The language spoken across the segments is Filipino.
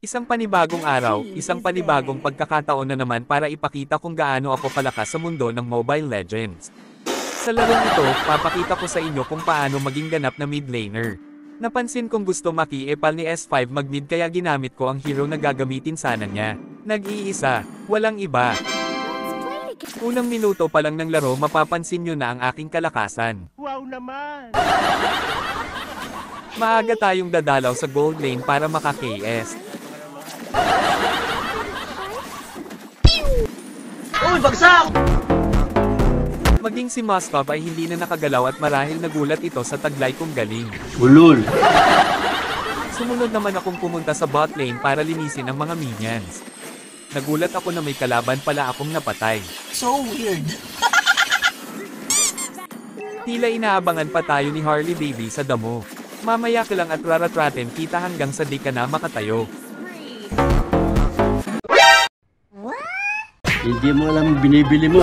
Isang panibagong araw, isang panibagong pagkakataon na naman para ipakita kung gaano ako kalakas sa mundo ng Mobile Legends. Sa larong ito, papakita ko sa inyo kung paano maging ganap na mid laner. Napansin kong gusto maki-epal ni S5 mag-mid kaya ginamit ko ang hero na gagamitin sana niya. Nag-iisa, walang iba. Unang minuto pa lang ng laro mapapansin nyo na ang aking kalakasan. Wow naman! Maaga tayong dadalaw sa gold lane para maka-KS. Uy, bagsak! Maging si Moskov ay hindi na nakagalaw at marahil nagulat ito sa taglay kong galing. Ulul! Sumunod naman akong pumunta sa bot lane para linisin ang mga minions. Nagulat ako na may kalaban pala akong napatay. So weird. Tila inaabangan pa tayo ni Harley Baby sa damo. Mamaya ka lang at raratratin kita hanggang sa di ka na makatayo. Hindi mo alam binibili mo.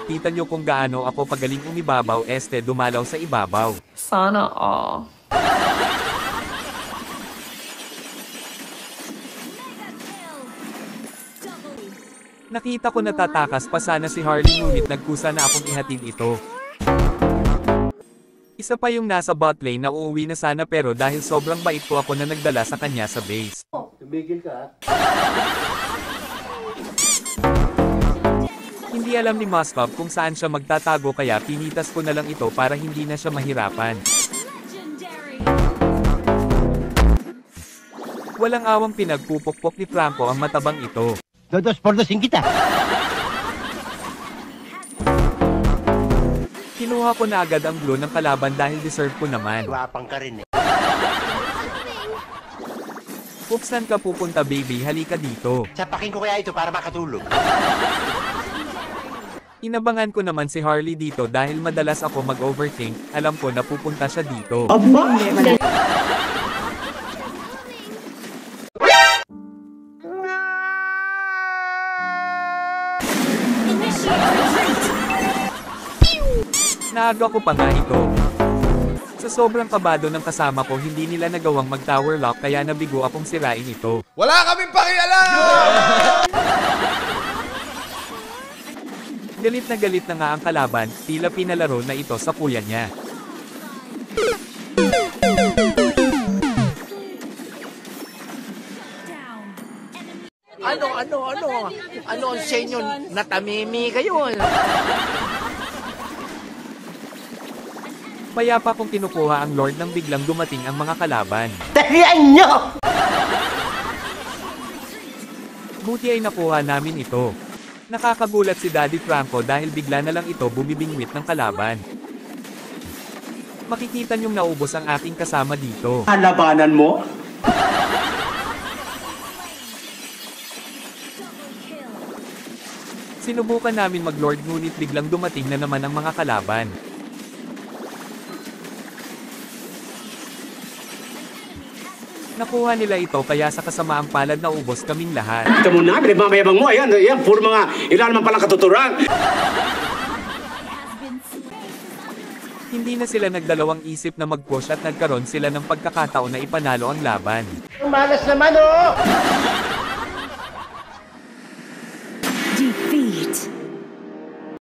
Kita nyo kung gaano ako pagaling umibabaw dumalaw sa ibabaw. Sana all. Nakita ko natatakas pa sana si Harley ngunit nagkusa na akong ihatid ito. Isa pa yung nasa bot lane na uuwi na sana pero dahil sobrang bait ko ako na nagdala sa kanya sa base. Tumigil ka. Hindi alam ni Moskov kung saan siya magtatago kaya pinitas ko na lang ito para hindi na siya mahirapan. Walang awang pinagpupukpok ni Franco ang matabang ito. Dodos por dosin kita. Kinuha ko na agad ang blue ng kalaban dahil deserve ko naman. Wapang ka rin eh. Saan ka pupunta baby, halika dito. Sapakin ko kaya ito para makatulog. Inabangan ko naman si Harley dito dahil madalas ako mag-overthink, alam ko na pupunta siya dito. Naaga ko pa nga ito. Sa sobrang kabado ng kasama ko hindi nila nagawang mag-tower lock kaya nabigo akong sirain ito. Wala kaming pakialam! Galit na nga ang kalaban, tila pinalaro na ito sa kuya niya. Ano ang sa inyo? Natamimi kayo. Payapa kong kinukuha ang Lord nang biglang dumating ang mga kalaban. Tarihan nyo! Buti ay nakuha namin ito. Nakakagulat si Daddy Franco dahil bigla na lang ito bumibingwit ng kalaban. Makikita niyong naubos ang aking kasama dito. Halabanan mo? Sinubukan namin mag-Lord ngunit biglang dumating na naman ang mga kalaban. Nakuha nila ito kaya sa kasamaang palad na ubos kaming lahat. Kita mo na, pinagmamayabang mo. Ayan, puro mga ilan naman palang katuturan. Hindi na sila nagdalawang isip na mag-push at nagkaroon sila ng pagkakataon na ipanalo ang laban. Ang malas naman oh!